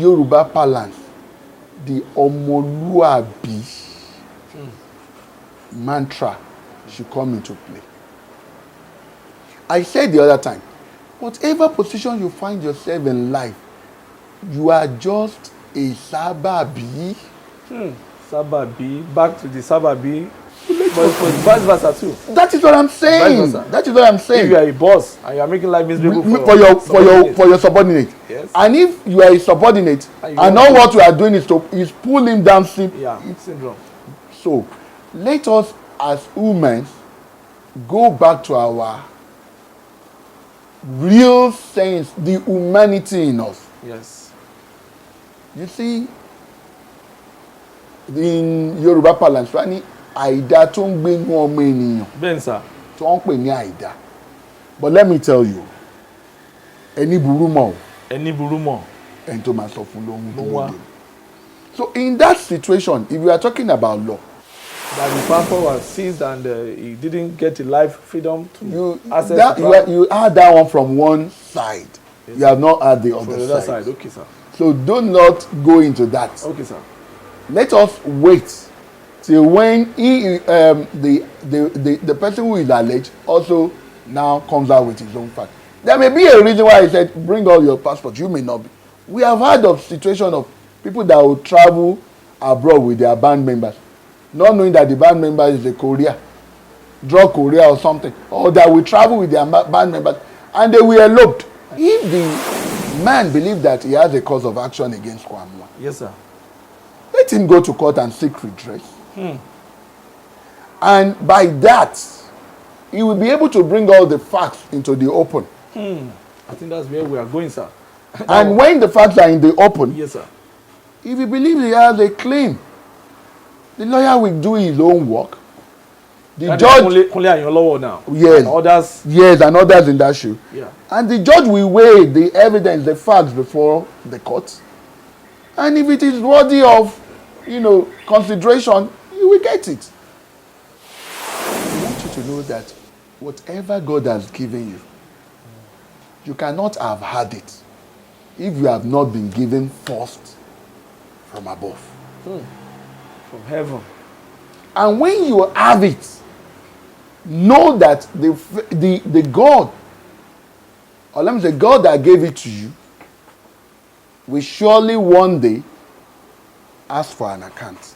Yoruba parlance, the Omoluabi mantra should come into play. I said the other time, whatever position you find yourself in life, you are just a Sababi. Sababi, back to the Sababi. But vice versa too. That is what I'm saying. That is what I'm saying. If you are a boss and you are making life miserable for your subordinate. Yes. And if you are a subordinate and all what you are doing is pull him down syndrome. So let us as women go back to our real sense, the humanity in us. Yes. You see, in Yoruba parlance, àìdá tó ń gbé inú ọmọ ènìyàn. Bẹ́ẹ̀ sà. Tí wọ́n ń pè ní àìdá. But let me tell you, ẹni burú mọ̀ o. Ẹni burú mọ̀. Ẹni tó máa sọ fún lóhun tó wọ́n dé. So in that situation, if you are talking about law. That the pastor was seized and he didn't get the life freedom to access that, you had that one from one side. Yes. You have not had the other side. Okay, sir. So do not go into that. Okay, sir. Let us wait till when the person who is alleged also now comes out with his own fact. There may be a reason why he said, bring all your passports. You may not be. We have heard of situation of people that will travel abroad with their band members, not knowing that the band member is a courier, drug courier or something, or that will travel with their band members and they will elope. If the man believes that he has a cause of action against Kwamwa, yes, sir, let him go to court and seek redress. And by that, he will be able to bring all the facts into the open. I think that's where we are going, sir. And when the facts are in the open, yes, sir, if he believes he has a claim, the lawyer will do his own work. The judge, only Ayanlowo now. Yes, and others. Yes, and others in that shoe. Yeah. And the judge will weigh the evidence, the facts before the court. And if it is worthy of, consideration, you will get it. I want you to know that whatever God has given you, you cannot have had it if you have not been given first from above. From heaven. And when you have it, know that the God, or let me say God that gave it to you, will surely one day ask for an account.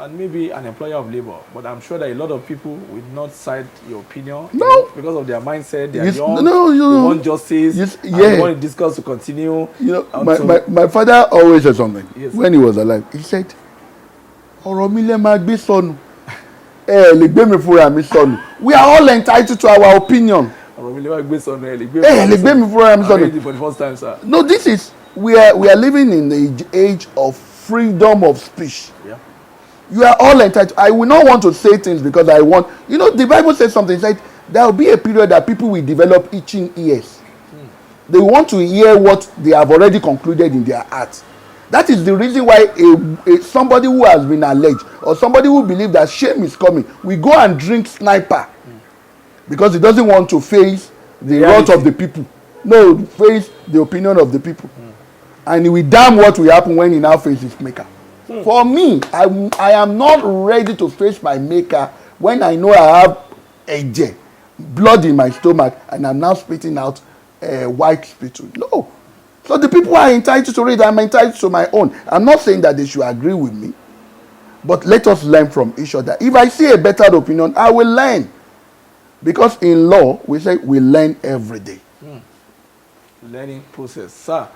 Maybe an employer of labor, but I'm sure that a lot of people will not cite your opinion. No, because of their mindset. They are young. They want justice. They want the discourse to continue. My father always said something. Yes. When he was alive. He said, "Ọ̀rọ̀ mi lẹ máa gbé sọnù. Lè gbé mi fúnra mi sọnù. We are all entitled to our opinion. Ọ̀rọ̀ mi lẹ máa gbé sọnù. Lè gbé mi fúnra mi sọnù. For the first time, sir. No, this is we are living in the age of freedom of speech. Yeah. You are all entitled. I will not want to say things because I want. The Bible says something. It said there will be a period that people will develop itching ears. They want to hear what they have already concluded in their heart. That is the reason why somebody who has been alleged or somebody who believes that shame is coming, we go and drink sniper because he doesn't want to face the wrath of the people. No, face the opinion of the people. And he will damn what will happen when he now faces his maker. For me, I am not ready to face my maker when I know I have a blood in my stomach and I'm now spitting out white spittle. No. So the people are entitled to it. I'm entitled to my own. I'm not saying that they should agree with me, but let us learn from each other. If I see a better opinion, I will learn. Because in law, we say we learn every day. Learning process. Sir,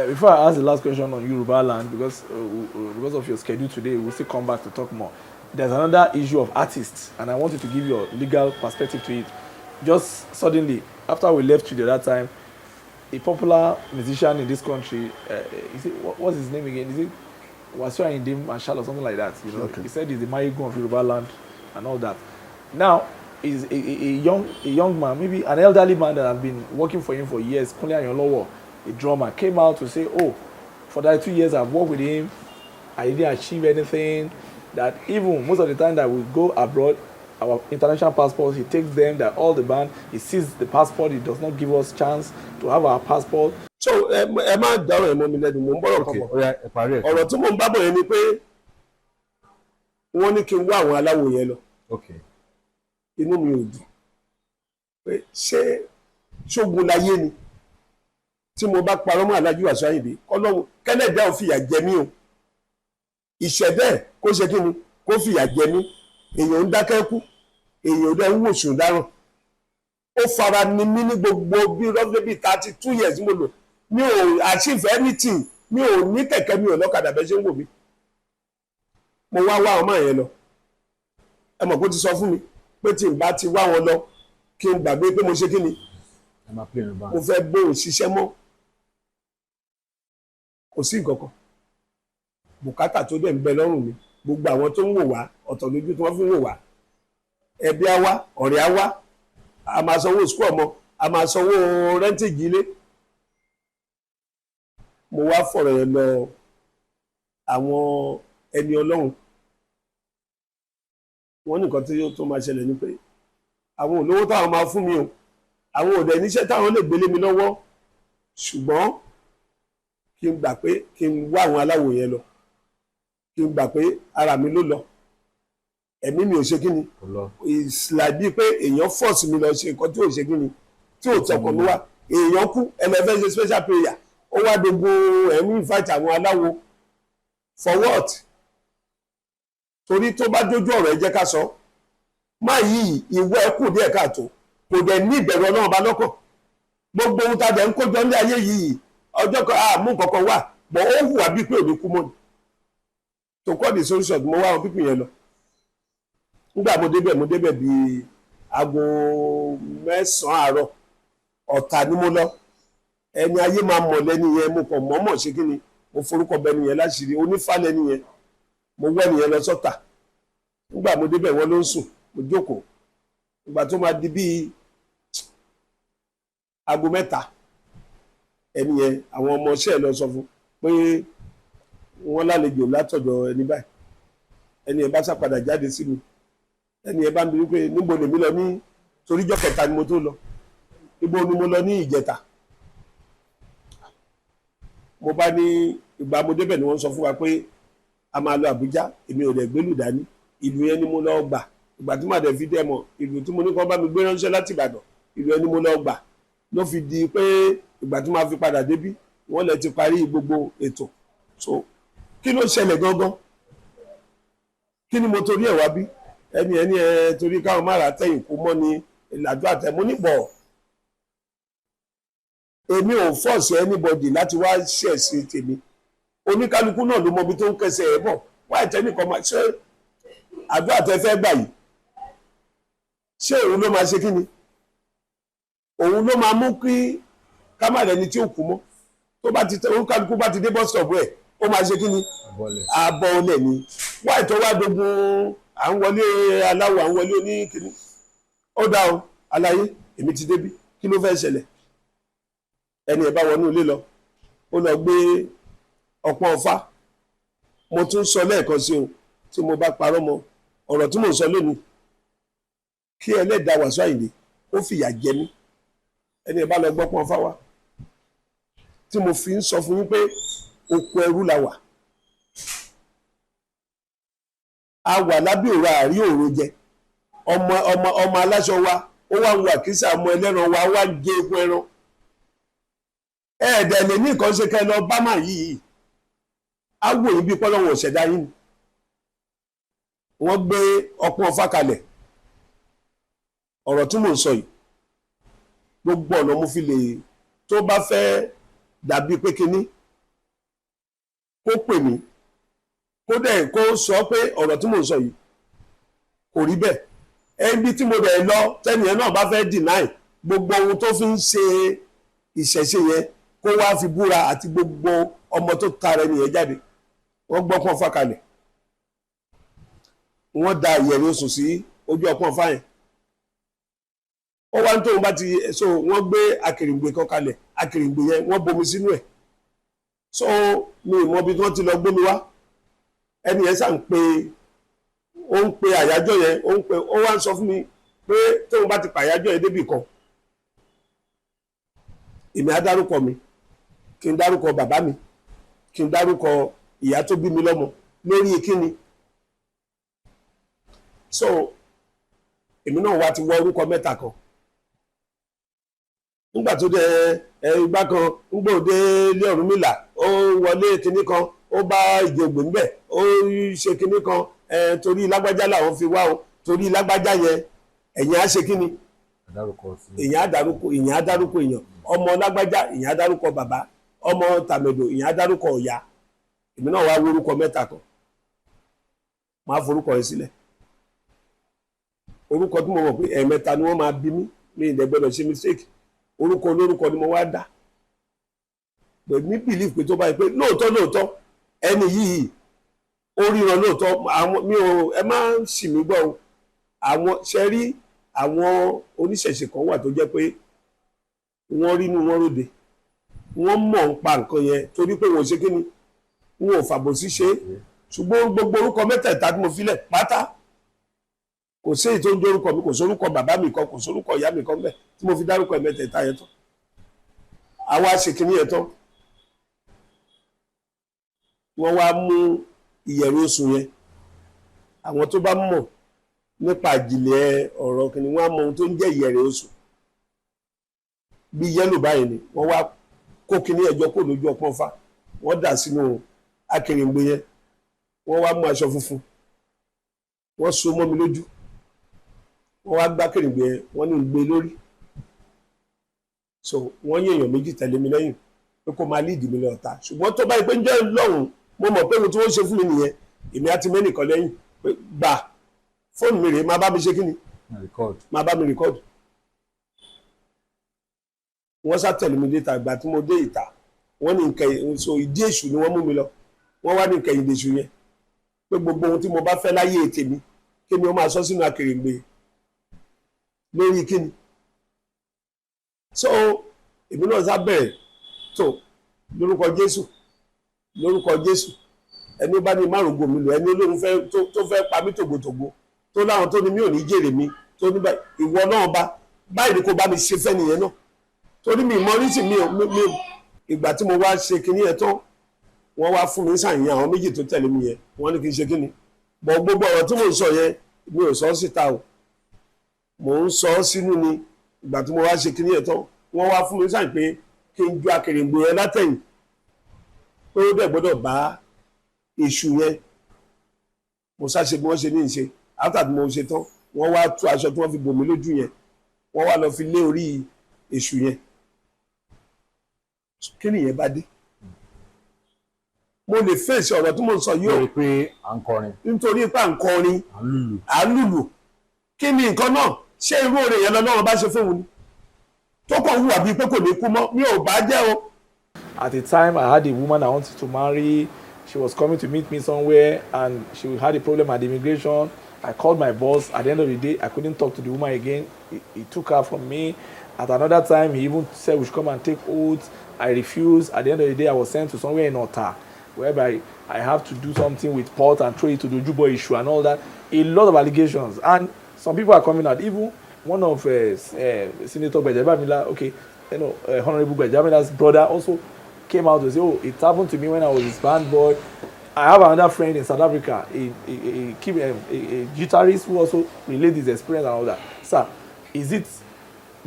before I ask the last question on Yoruba land, because of your schedule today, we'll still come back to talk more. There's another issue of artists, and I wanted to give your legal perspective to it. Just suddenly, after we left you the other time, a popular musician in this country, what's his name again? Is it Wasiu Ayinde or something like that? You know, okay. He said he's the Mayegun of Yoruba land and all that. Now, is a young man, maybe an elderly man that has been working for him for years, Ayanlowo, a drummer, came out to say, oh, for that 2 years I've worked with him, I didn't achieve anything. That even most of the time that we go abroad, our international passports, he takes them, that all the band, he sees the passport, he does not give us chance to have our passport. So, Emma Daro Emomiled, Mumboro, or to Mumbabo, any pay one can wow, allow yellow. Okay. Inú mi ò dùn pé ṣé ṣógun láyé ni tí mo bá parọ́ mọ́ Aláàjì Wasiu Ayinde Ọlọ́run kẹ́lẹ́dá ò fìyà jẹ mí o ìṣẹ̀dẹ̀ kó ṣe kí ni kó fìyà jẹ mí èèyàn ń dákẹ́ kú èèyàn ò dẹ̀ ń wòṣùn dáràn ó fara ni mí ní gbogbo bí roughly bí 32 years mo lò mi ò achieve anything mi ò ní kẹ̀kẹ́ mi ò lọ́kadà bẹ́ẹ̀ ṣe ń wò mí mo wá ọmọ yẹn lọ ẹ mọ̀ kó ti sọ fún mi pé tí n bá ti wá wọn lọ kí n gbàgbé pé mo ṣe kí ni mo fẹ́ bóun ṣiṣẹ́ mọ́ kò sí nǹkan kan bùkátà tó dẹ̀ ń bẹ lọ́rùn mi gbogbo àwọn tó ń wò wá ọ̀tọ̀ lójú tí wọ́n fi ń wò wá ẹbí á wá ọ̀rẹ́ á wá a máa sanwó sukú ọmọ a máa sanwó rẹ́ǹtìgì ilé mo wá fọ̀rọ̀ yẹn lọ àwọn ẹni Ọlọ́run wọ́n ní nǹkan tí yóò tó máa ṣẹlẹ̀ ni pé àwọn olówó táwọn máa fún mi o àwọn òdẹ níṣẹ́ táwọn lè gbélé mi lọ́wọ́ ṣùgbọ́n kí n gbà pé kí n wá àwọn aláwò yẹn lọ kí n gbà pé ara mi ló lọ ẹ̀mí mi ò ṣe kí ni ìsìlàbí pé èèyàn fọ́ọ̀sì mi lọ ṣe nǹkan tí ò ṣe kí ni tí ò tọkàn mi wá èèyàn kú ẹlẹ́fẹ́ ṣe special prayer ó wá gbogbo ẹ̀mí ìfàtí àwọn aláwo for what? Torí tó bá dójú ọ̀rọ̀ ẹ jẹ́ ká sọ máa yí ìwọ ẹkù díẹ̀ káàtó kò dẹ̀ ní ìbẹ̀rù Ọlọ́run bá lọ́kàn gbogbo ohun tá a dẹ̀ ń kójọ ní ayé yìí ọjọ́ kan àmú kankan wà bọ̀ ó hùwà bíi pé òní kú mọ́ ni tó kọ́ di solution mo wá àwọn pípì yẹn lọ nígbà mo débẹ̀ bíi aago 9 àárọ̀ Ọ̀tà ni mo lọ ẹni ayé máa mọ̀ lẹ́ni yẹn mo kàn mọ̀ọ́mọ̀ ṣe kí ni mo forúkọ bẹni yẹn láṣìírí onífà lẹ́ni yẹn mo wẹ́ nìyẹn lọ sọ́tà nígbà mo débẹ̀ wọ́n ló ń sùn mo jókòó ìgbà tó máa di bíi aago 3 ẹni yẹn àwọn ọmọ iṣẹ́ lọ sọ fún pé wọ́n lálejò látọ̀dọ̀ ẹni báyìí ẹni yẹn bá sàpadà jáde sí mi ẹni yẹn bá ń bi wípé níbo lèmi lọ ní toríjọ́ kẹta ni mo tó lọ níbo ni mo lọ ní ìjẹta mo bá ní ìgbà mo débẹ̀ ni wọ́n sọ fún wa pé a máa lọ Àbújá èmi ò dẹ̀ gbélù dání ìlú yẹn ni mo lọ gbà ìgbà tí màá dẹ̀ fi dẹ́ mọ̀ ìlú tí mo ní kọ́ bá mi gbé ránṣẹ́ láti Ìbàdàn ìlú yẹn ni mo lọ gbà ló fi di pé ìgbà tí màá fi padà débí wọ́n lẹ ti parí gbogbo ètò so kí ló ṣẹlẹ̀ gangan kí ni mo torí ẹ̀ wá bí ẹni torí káwọn má ra tẹ̀yìn kó mọ́ ni ìlàjọ àtẹ̀mú níbọ̀ èmi ò force anybody láti wá ṣẹ̀sìn tèmi oníkálukú náà ló mọ ibi tó ń kẹsẹ̀ ẹ̀ bọ̀ wá ìtẹ́nìkan máa ṣe àjọ àtẹ̀fẹ́ gbà yìí ṣé òun ló máa ṣe kí ni òun ló máa mú kí kámàrà ẹni tí ó kú mọ́ tó bá ti oníkálukú bá ti dé bus stop ẹ̀ ó máa ṣe kí ni àbọ̀ ọlẹ̀ ni wá ìtọ́ wá dogun à ń wọlé aláwọ̀ à ń wọlé oníkíní ó dá o aláyé èmi ti débí kí ló fẹ́ ṣẹlẹ̀ ẹni ẹ̀ bá wọnú ilé lọ ó lọ gbé ọ̀pọ̀ ọ̀fà mo tún sọ lẹ́ẹ̀kan sí o tí mo bá parọ́ mọ́ ọ̀rọ̀ tí mo sọ lónìí kí ẹlẹ́dàá Wasiu Ayinde ó fìyà jẹ mí ẹni ẹ bá lọ gbọ́ pọ́n fáwa tí mo fi ń sọ fún yín pé oko ẹrú la wà a wà lábẹ́ òra àrí òro jẹ ọmọ aláṣọ wa ó wá ń wà kísà ọmọ ẹlẹ́ran wa wá ń gé epo ẹran ẹ̀ẹ́dẹ̀ lè ní nǹkan ṣe kẹ́ lọ bá mà yìí á wò yín bí pọ́lọ́wọ́ ọ̀ṣẹ̀dá yín wọ́n gbé ọpọ́n ọfà kalẹ̀ ọ̀rọ̀ tí mò ń sọ yìí gbogbo ọ̀nà mo fi lè tó bá fẹ́ dàbí pé kinní kó pè mí kó dẹ̀ kó sọ pé ọ̀rọ̀ tí mò ń sọ yìí kò rí bẹ́ẹ̀ ẹbí tí mo dẹ̀ lọ tẹ́nìyẹn náà bá fẹ́ deny gbogbo ohun tó fi ń ṣe ìṣẹ̀ṣe yẹn kó wá fi búra àti gbogbo ọmọ tó tara ẹnìyẹn jáde wọ́n gbọ́ pọ́n fà kalẹ̀ wọ́n da ìyẹ̀rẹ̀ oṣù sí ojú ọpọ́n fà yẹn ó wá ń tóun bá ti so wọ́n gbé akèrèǹgbè kan kalẹ̀ akèrèǹgbè yẹn wọ́n bomi sínú ẹ̀ so mi ì mọ bí wọ́n ti lọ gbómi wá ẹni yẹn sà ń pe ó ń pe àyájọ́ yẹn ó ń pe ó wá ń sọ fún mi pé tóun bá ti pa àyájọ́ yẹn débì kan èmi á dárúkọ mi kí n dárúkọ bàbá mi kí n dárúkọ ìyá tó bí mi lọ́mọ lórí kíni so èmi náà wá ti wọ orúkọ mẹ́ta kan nígbà tó dé ìgbà kan ńgbò dé ilé Ọ̀rúnmìlà ó wọlé kinní kan ó bá ìjògbè ńbẹ̀ ó ṣe kinní kan torí lágbájá làwọn fi wá o torí lágbájá yẹn ẹ̀yìn á ṣe kinní èyàn á dárúkọ èèyàn ọmọ lágbájá èyàn á dárúkọ bàbá ọmọ tàmẹ̀dò èyàn á dárúkọ ọ̀yà èmi náà wá orúkọ mẹ́ta kan máa forúkọ yẹn sílẹ̀ orúkọ tí mo mọ̀ pé ẹ̀ẹ̀mẹ́ta ni wọ́n máa bí mi ìdẹ́gbẹ́dọ̀ ṣe mistake orúkọ olórúkọ ni mo wá dá pẹ̀lú ní belief pé tó báyìí pé lóòótọ́ ẹni yìí ó ríran lóòótọ́ àwọn mi ò ẹ má ṣì mí gbọ́ àwọn ṣe rí àwọn oníṣẹ̀ṣe kan wà tó jẹ́ pé wọ́n rínú wọn ròde wọ́n mọ̀ ń pa nǹkan yẹn torí pé wọ́n ṣe kí ni wọn ò fàbòsí ṣe ṣùgbọ́n gbogbo orúkọ mẹ́tẹ̀ẹ̀ta tí mo filẹ̀ pátá kò sí èyí tó ń dórúkọ mi kò sórúkọ bàbá mi kan kò sórúkọ ìyá mi kan bẹ́ẹ̀ tí mo fi dárúkọ ẹ̀mẹ́tẹ̀ẹ̀ta yẹn tán àwa ṣèkínní yẹn tán wọ́n wá mú ìyẹ̀rù oṣù yẹn àwọn tó bá mọ̀ nípa ìjìnlẹ̀ ọ̀rọ̀ kìnnì wọ́n á mọ ohun tó ń jẹ́ ìyẹ̀rù oṣù bí yẹ́lò báyìí ni wọ́n wá kó kinní ẹjọ́ kó lójú ọpọ́n fà wọ́n dà sínú akèrèǹgbè yẹn wọ́n wá mú aṣọ funfun wọ́n so mọ́ mi lójú wọ́n wá gbá kèrèǹgbè yẹn wọ́n ní gbé lórí so wọ́n yé èèyàn méjì tẹ̀lé mi lẹ́yìn pé kó máa líìdì mi lọ́ta ṣùgbọ́n tó báyìí pé ń jẹ́ lọ́hùn mo mọ̀ pé ohun tí wọ́n ṣe fún mi nìyẹn èmi á ti mẹ́nìkan lẹ́yìn pé gbà fóònù mi rèé máa bá mi ṣe kí ni máa bá mi rìkọ́dù wọ́n sá tẹ̀lé mi déta ìgbà tí mo dé ìta wọ́n ní nkẹyìn so ìdí èṣù ni wọ́n mú mi lọ wọ́n wá ní nkẹyìn ìdèṣù yẹn pé gbogbo ohun tí mo bá fẹ́ láyé ètè mi kí ni ó máa sọ sínú akèrèǹgbè lórí kíni so èmi náà sá bẹ̀rẹ̀ tó lórúkọ Jésù ẹni bá ní márùngbò mi lò ẹni olóhùn fẹ́ tó fẹ́ pa mí tògbòtògbò tó láwọn tó ní mi ò ní jèrè mi tó ní ìwọ náà báyìí ni kò bá mi ṣe fẹ́ nìyẹn náà torí mi mọ ní sí mi ìgbà tí mo wá ṣe kinní ẹ̀ tán wọ́n wá fún mi sàyìn àwọn méjì tó tẹ̀lé mi yẹn wọ́n ní kí n ṣe kinní bọ̀ gbogbo ọ̀rọ̀ tí mo ń sọ yẹn mi ò sọ síta o mò ń sọ sínú ni ìgbà tí mo wá ṣe kinní ẹ̀ tán wọ́n wá fún mi sàyìn pé kí n ju akèrèǹgbè yẹn látẹ̀yìn pé ó dẹ̀ gbọ́dọ̀ bá èṣù yẹn mo ṣàṣe bí wọ́n ṣe ní ìṣe after tí mo ṣe tán wọ́n wá tú aṣọ tí wọ́n fi bò mí lójú yẹn wọ́n wá lọ fi lé orí èṣù yẹn kí nìyẹn bá dé mo lè fèsì ọ̀rọ̀ tí mo ń sọ yìí o nítorí pé à ń kọrin à ń lùlù kí ni nǹkan náà ṣé irú oore yẹn lọ́wọ́ bá ṣe fún un ni tó kàn hùwà bíi pé kò ní kú mọ́ mi ò bá jẹ́ o. At the time, I had a woman I wanted to marry. She was coming to meet me somewhere, and she had a problem at the immigration. I called my boss. At the end of the day, I couldn't talk to the woman again. He took her from me. At another time, he even said we should come and take oaths. I refused. At the end of the day, I was sent to somewhere in Ota. whereby I have to do something with pot and throw it to the Ojubo issue and all that. A lot of allegations, and some people are coming out. Even one of Senator Bejabamila, Honorable Bejabamila's brother also came out to say, "Oh, it happened to me when I was his band boy." I have another friend in South Africa, a guitarist who also related his experience and all that. Sir, is it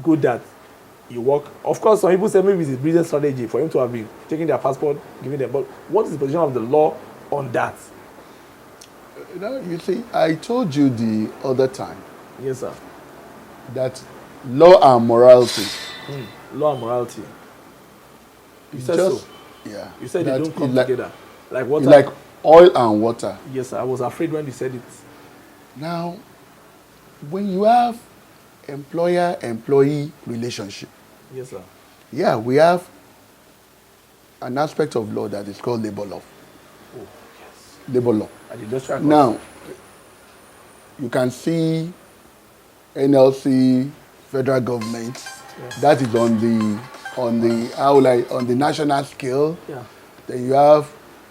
good that you work? Of course, some people say maybe it's a business strategy for him to have been taking their passport, giving them. But what is the position of the law on that? You see, I told you the other time. Yes, sir. That law and morality. Law and morality. You said so. Yeah. You said they don't come together. Like water. Like oil and water. Yes, sir. I was afraid when you said it. Now, when you have employer-employee relationship. Yes, sir. Yeah, we have an aspect of law that is called labor law. Oh, yes. Labor law. Now, you can see NLC, federal government. Yes. That is on the national scale. Yeah. Then you have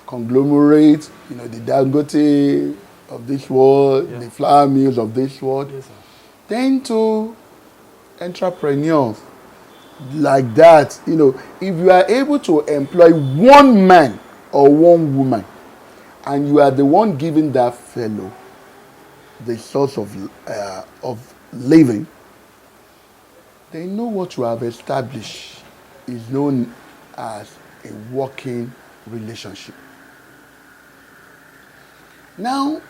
conglomerate, the Dangote of this world, the flour mills of this world. Yes, sir. Then to entrepreneurs like that, if you are able to employ one man or one woman, and you are the one giving that fellow the source of living, they know what you have established is known as a working relationship. Now,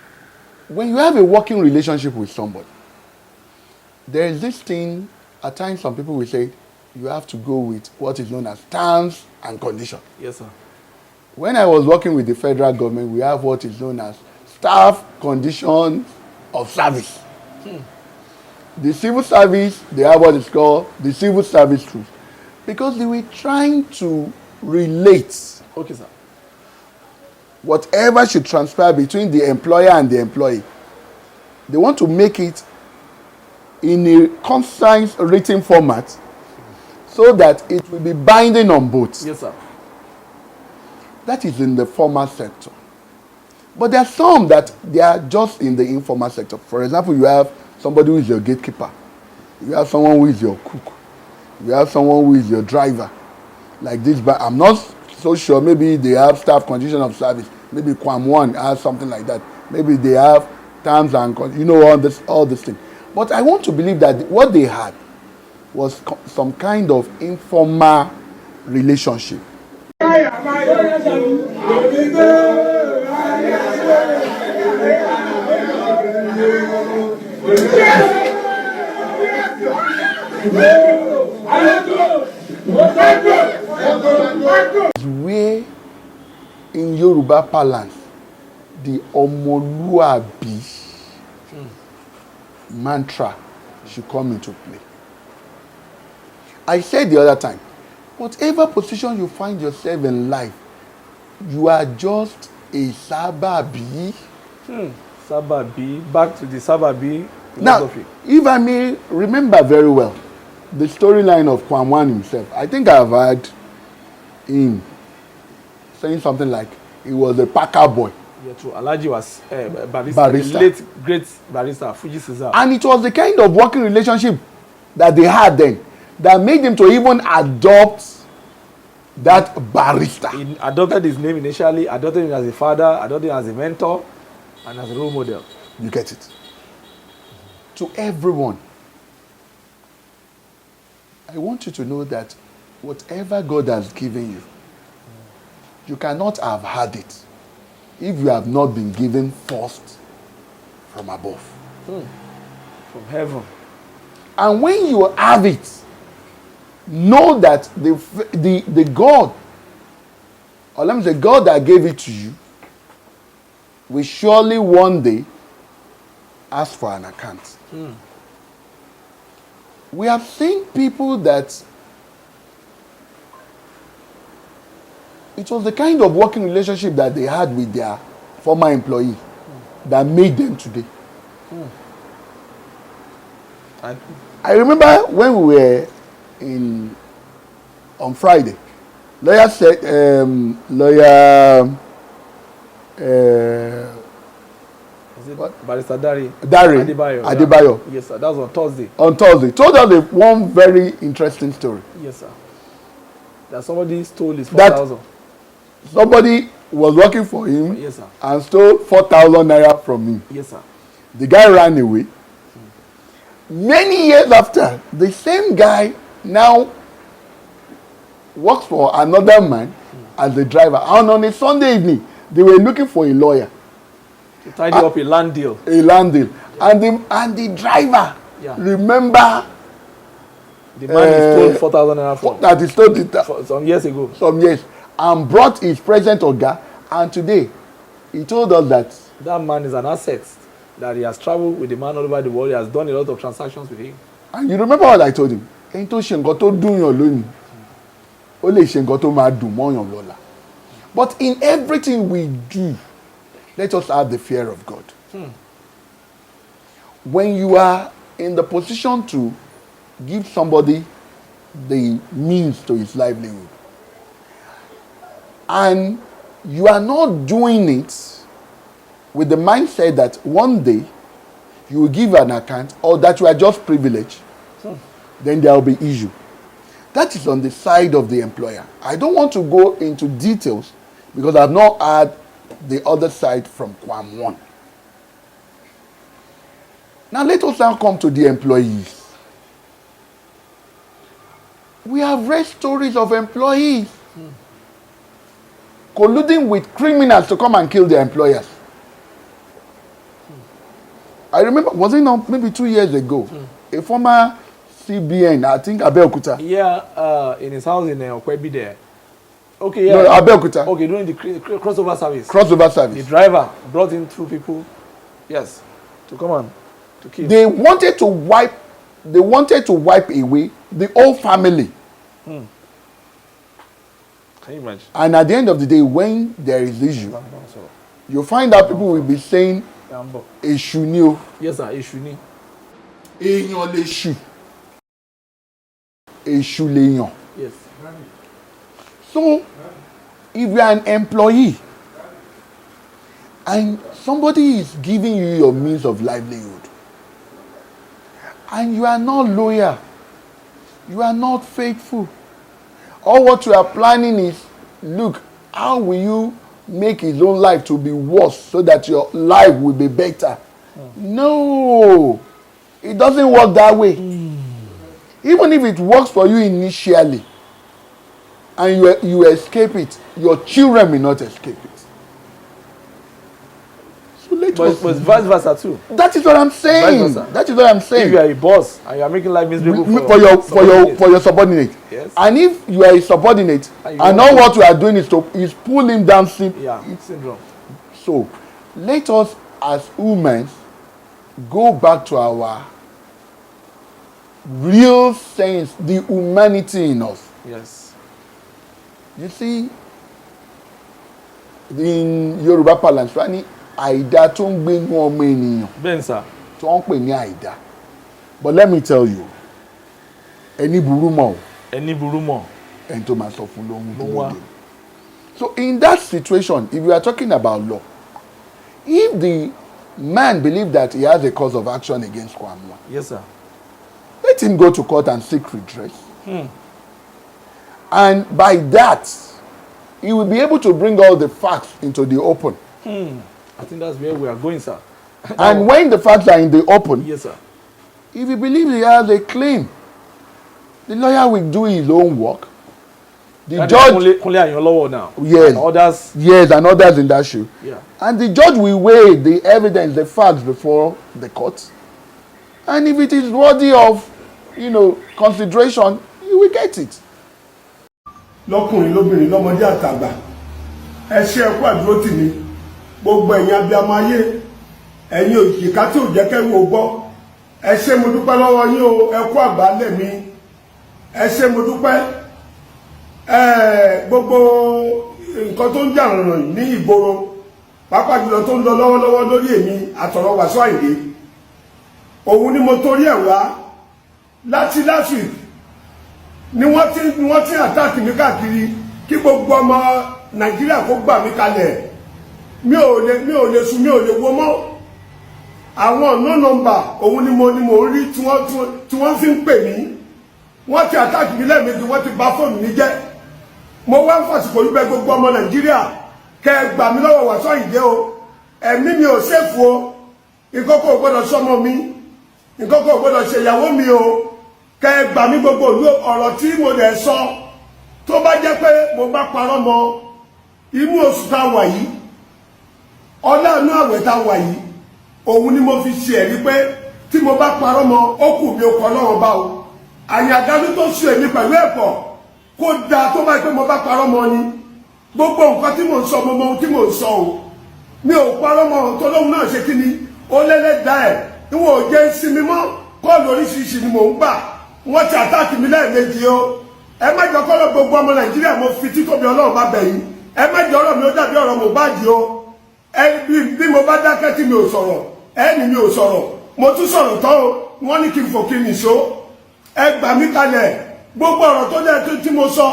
when you have a working relationship with somebody, there is this thing, at times some people will say, you have to go with what is known as terms and conditions. Yes, sir. When I was working with the federal government, we have what is known as staff conditions of service. The civil service, they have what is called the civil service rules. Because they were trying to relate whatever should transpire between the employer and the employee. They want to make it in a concise written format so that it will be binding on both. Yes, sir. That is in the formal sector. But there are some that they are just in the informal sector. For example, you have somebody who is your gatekeeper. You have someone who is your cook. You have someone who is your driver. Like this, but I'm not so sure. Maybe they have staff condition of service. Maybe Quam 1 has something like that. Maybe they have terms and all this thing. But I want to believe that what they had was some kind of informal relationship. Where in Yoruba parlance, the Omoluabi mantra should come into play. I said the other time, whatever position you find yourself in life, you are just a Sababi. Sababi, back to the Sababi philosophy. Now, if I may remember very well, the storyline of Kwamwan himself, I think I've heard him saying something like he was a Packer boy. Yeah, true. Alhaji was barrister. Barrister. The late great barrister, Fuji Caesar. And it was the kind of working relationship that they had then that made him to even adopt that barrister. He adopted his name initially, adopted him as a father, adopted him as a mentor, and as a role model. You get it? To everyone, I want you to know that whatever God has given you, you cannot have had it if you have not been given first from above. From heaven. And when you have it, know that the God, or let me say God that gave it to you, will surely one day ask for an account. We have seen people that it was the kind of working relationship that they had with their former employee that made them today. I remember when we were on Friday, lawyer Is it Barrister Dari? Dari Adebayo. Adebayo. Yeah. Yes, sir. That was on Thursday. On Thursday, told us one very interesting story. Yes, sir. That somebody stole his 4,000. Somebody was working for him. Yes, sir. And stole 4,000 naira from him. Yes, sir. The guy ran away. Many years after, the same guy now works for another man as a driver. And on a Sunday evening, they were looking for a lawyer. To tidy up a land deal. A land deal. And the driver, remember the man he stole 4,000 naira from. That he stole it some years ago. Some years. And brought his present Oga. And today, he told us that that man is an asset. That he has traveled with the man all over the world. He has done a lot of transactions with him. And you remember what I told him? Ẹni tó ṣe nǹkan tó dùn yàn lónìí, ó lè ṣe nǹkan tó máa dùn mọ́yàn lọ́la. But in everything we do, let us have the fear of God. When you are in the position to give somebody the means to his livelihood, and you are not doing it with the mindset that one day you will give an account or that you are just privileged, then there will be issue. That is on the side of the employer. I don't want to go into details because I've not had the other side from Kwam 1. Now let us now come to the employees. We have read stories of employees colluding with criminals to come and kill their employers. I remember, was it not maybe 2 years ago, a former CBN, I think Abeokuta. Yeah, in his house in Okwebi there. Okay, yeah. No, Abeokuta. Okay, during the crossover service. Crossover service. The driver brought in 2 people, yes, to come on, to kill. They wanted to wipe away the whole family. Can you imagine? And at the end of the day, when there is issue, you find out people will be saying, Èṣù ni o. Yes, sir, Èṣù ni. Èèyàn l'Èṣù. Èṣù l'èèyàn. Yes. So, if you are an employee and somebody is giving you your means of livelihood and you are not loyal, you are not faithful, all what you are planning is, look, how will you make his own life to be worse so that your life will be better? No, it doesn't work that way. Even if it works for you initially and you escape it, your children may not escape it. So but vice versa too. That is what I'm saying. That is what I'm saying. If you are a boss and you are making life miserable for your subordinate, yes. And if you are a subordinate and all what you are doing is pull him down, syndrome. So let us as humans go back to our real sense, the humanity in us. Yes. You see, in Yoruba parlance, àìdá tó ń gbé nú ọmọ ènìyàn. Bẹ́ẹ̀ sà. Tó ń pè ní àìdá. But let me tell you, ẹni burú mọ́ o. Ẹni burú mọ́. Ẹni tó máa sọ fún lóhun. So in that situation, if you are talking about law, if the man believes that he has a cause of action against Kwamwa, yes, sir, let him go to court and seek redress. And by that, he will be able to bring all the facts into the open. I think that's where we are going, sir. And when the facts are in the open, yes, sir, if he believes he has a claim, the lawyer will do his own work. The judge, Kunle Ayanlowo now. Yes, and others. Yes, and others in that shoe. Yeah. And the judge will weigh the evidence, the facts before the court. And if it is worthy of, consideration, you will get it. Lọ́kùnrin lóbìnrin lọ́mọdé àtàgbà ẹ ṣé ẹ kú àdúró tì mí gbogbo ẹ̀yin abiyamọ ayé ẹ̀yin òṣìkà tí ò jẹ́ kẹ́rù ó gbọ́ ẹ ṣé mo dúpẹ́ lọ́wọ́ yín o ẹ kú àgbálẹ̀ mi ẹ ṣé mo dúpẹ́ gbogbo nǹkan tó ń jà ràn ní ìgboro pàápàá jùlọ tó ń lọ lọ́wọ́lọ́wọ́ lórí èmi àtọ̀rọ̀ Wasiu Ayinde òun ni mo torí ẹ̀ wá láti last week ni wọ́n ti àtàkì mi káàkiri kí gbogbo ọmọ Nàìjíríà kó gbà mí kalẹ̀ mi ò lè sùn mi ò lè wo mọ́ àwọn no number òun ni mo rí tí wọ́n fi ń pè mí wọ́n ti attack mi lẹ́ẹ̀mejì wọ́n ti bà fóònù mi jẹ́ mo wá ń fàsìkò yí bẹ̀ gbogbo ọmọ Nàìjíríà kẹ́ gbà mí lọ́wọ́ Wasiu Ayinde o ẹ̀mí mi ò ṣèfù o ìkókó ò gbọ́dọ̀ sọmọ mi ìkókó ò gbọ́dọ̀ ṣe ìyàwó mi o kẹ́ gbà mí gbogbo ọ̀rọ̀ tí mo dẹ̀ sọ tó bá jẹ́ pé mo bá parọ́ mọ́ inú oṣù tá a wà yìí ọlọ́ọ̀nù àwẹ̀ tá a wà yìí òun ni mo fi ṣe ẹ̀rí pé tí mo bá parọ́ mọ́ ó kù mí okọ̀ náà bá o àyàdánù tó ṣe èmi pẹ̀lú ẹ̀pọ̀ kó dáa tó bá pé mo bá parọ́ mọ́ ni gbogbo nǹkan tí mò ń sọ mo mọ ohun tí mò ń sọ o mi ò parọ́ mọ́ ohun tó lóhun náà ṣe kí ni ó lẹ́lẹ́dá ẹ̀ níwọ̀n ò jẹ́ sinmi mọ́ kọ́ọ̀lù oríṣiríṣi ni mò ń gbà wọ́n ti àtáàkì mi lẹ́ẹ̀mejì o ẹ má jọ kọ́lọ̀ gbogbo ọmọ Nàìjíríà mo fi títóbi Ọlọ́run bá bẹ̀ yín ẹ má jọ ọ̀rọ̀ mi ó dàbí ọ̀rọ̀ Mohbad o bí mo bá dákẹ́ tí mi ò sọ̀rọ̀ ẹni mi ò sọ̀rọ̀ mo tún sọ̀rọ̀ tán o wọ́n ní kí n fò kí n nìṣó ẹ gbà mí kalẹ̀ gbogbo ọ̀rọ̀ tó jẹ́ tí mo sọ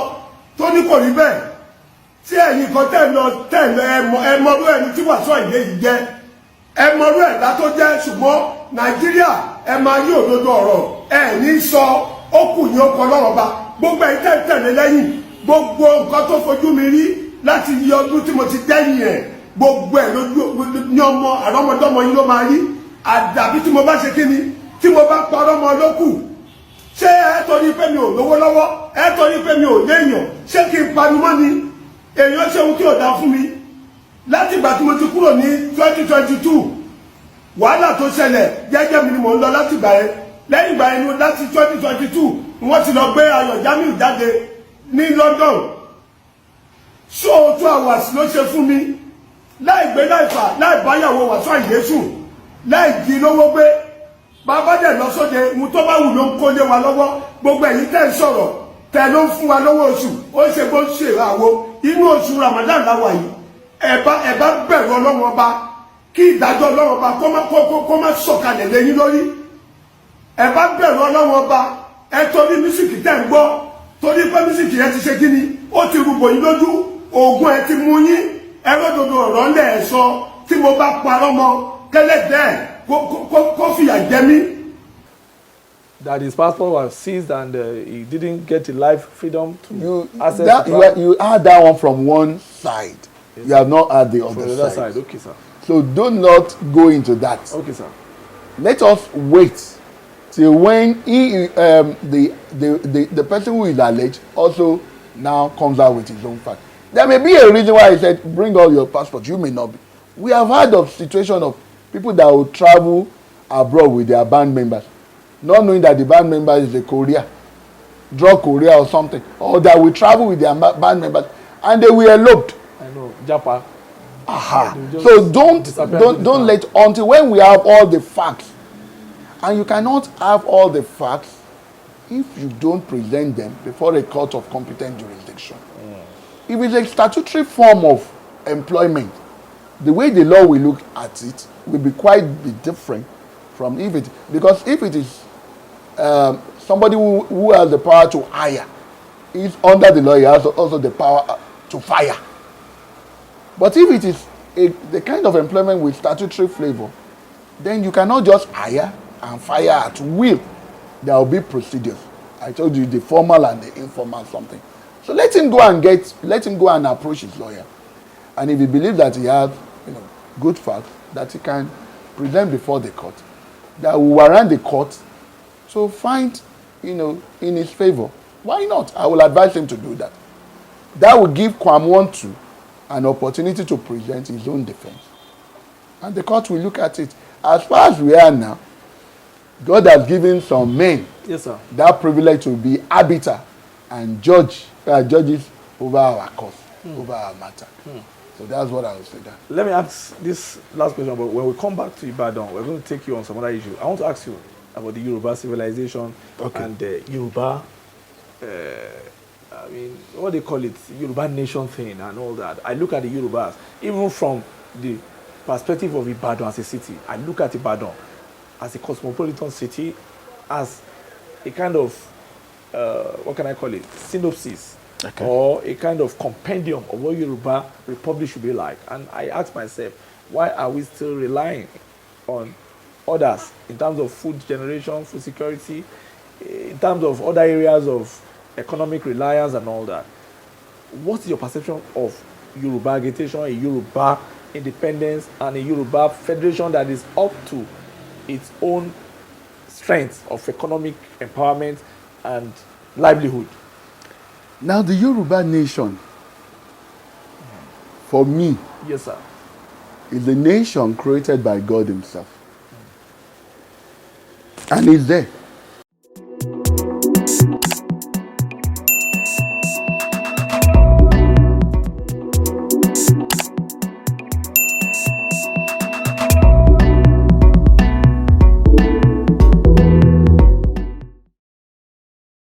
tó ní kò rí bẹ́ẹ̀ tí ẹ̀yin kan tẹ̀lé ẹmọrú ẹni tí Wasiu Ayinde yìí jẹ́ ẹmọrú ẹ̀dá tó jẹ́ ṣùgbọ́n Nàìjíríà ẹ máa yí òdodo ọ̀rọ̀ ẹ ní sọ ó kù ní ọkọ̀ lọ́wọ́ bá gbogbo ẹ̀yin tẹ̀lé lẹ́yìn gbogbo nǹkan tó fojú mi rí láti yí ọdún tí mo ti dẹ́yìn ẹ̀ gbogbo ẹ̀ lójú ní ọmọ àrọ́mọdọ́mọ yín ló máa rí àdàbí tí mo bá ṣe kí ni tí mo bá parọ́ mọ́ lókù ṣé ẹ torí pé mi ò lówó lọ́wọ́ ẹ torí pé mi ò léèyàn ṣé kí n panu mọ́ ni èèyàn ṣe ohun tí ò dá fún mi láti ìgbà tí mo ti kúrò ní 2022 wàhálà tó ṣẹlẹ̀ jẹ́jẹ́ mi ni mò ń lọ láti ìgbà yẹn lẹ́yìn ìgbà yẹn láti 2022 wọ́n ti lọ gbé Ayọ̀ Jamiu jáde ní London ṣó 2 hours ló ṣe fún mi láì gbé láì fà láì báyàwó Wasiu Ayinde sùn láì jí lówó gbé bàbá dẹ̀ lọ sóde ohun tó bá wù ló ń kó lé wa lọ́wọ́ gbogbo ẹ̀yin tẹ́ ń sọ̀rọ̀ tẹ́ ló ń fún wa lọ́wọ́ oṣù ó ṣe bó ń ṣe ìràwọ̀ inú oṣù Ramadan láwa yìí ẹ bá bẹ̀rù Ọlọ́run ọba kí ìdájọ́ Ọlọ́run ọba kó má sọ̀kalẹ̀ lẹ́yìn lórí ẹ bá bẹ̀rù Ọlọ́run ọba ẹ torí mísìkì tẹ́ ń gbọ́ torí pé mísìkì yẹn ti ṣe kí ni ó ti rúbọ yín lójú oògùn ẹ ti mú yín ẹrọ́dọ̀dọ̀ ọ̀rọ̀ ńlẹ̀ ẹ̀ sọ tí mo bá parọ́ mọ́ kẹ́lẹ́dẹ́ kó fìyà jẹ mí. That his passport was seized and he didn't get the life freedom to access that, to you had that one from one side. Yes. You have not had the other side. Okay, sir. So do not go into that. Okay, sir. Let us wait till when the person who is alleged also now comes out with his own fact. There may be a reason why he said, bring all your passports. You may not be. We have heard of situation of people that will travel abroad with their band members, not knowing that the band member is a courier, drug courier or something, or that will travel with their band members and they will elope. I know, Japa. Aha. So don't let until when we have all the facts, and you cannot have all the facts if you don't present them before a court of competent jurisdiction. If it's a statutory form of employment, the way the law will look at it will be quite different from because if it is somebody who has the power to hire, is under the law, he has also the power to fire. But if it is the kind of employment with statutory flavor, then you cannot just hire and fire at will. There will be procedures. I told you the formal and the informal something. So let him go and approach his lawyer. And if he believes that he has, good facts that he can present before the court, that will warrant the court to find, in his favor. Why not? I will advise him to do that. That will give Kwam an opportunity to present his own defense. And the court will look at it. As far as we are now, God has given some men that privilege to be arbiter and judges over our cause, over our matter. So that's what I would say. That. Let me ask this last question, but when we come back to Ibadan, we're going to take you on some other issue. I want to ask you about the Yoruba civilization and the Yoruba, what they call it, Yoruba nation thing and all that. I look at the Yorubas, even from the perspective of Ibadan as a city. I look at Ibadan as a cosmopolitan city, as a kind of, what can I call it, synopsis Okay. or a kind of compendium of what Yoruba Republic should be like. And I ask myself, why are we still relying on others in terms of food generation, food security, in terms of other areas of economic reliance and all that? What's your perception of Yoruba agitation, a Yoruba independence, and a Yoruba federation that is up to its own strength of economic empowerment and livelihood? Now, the Yoruba nation, for me, Yes, sir. is a nation created by God himself. And it's there.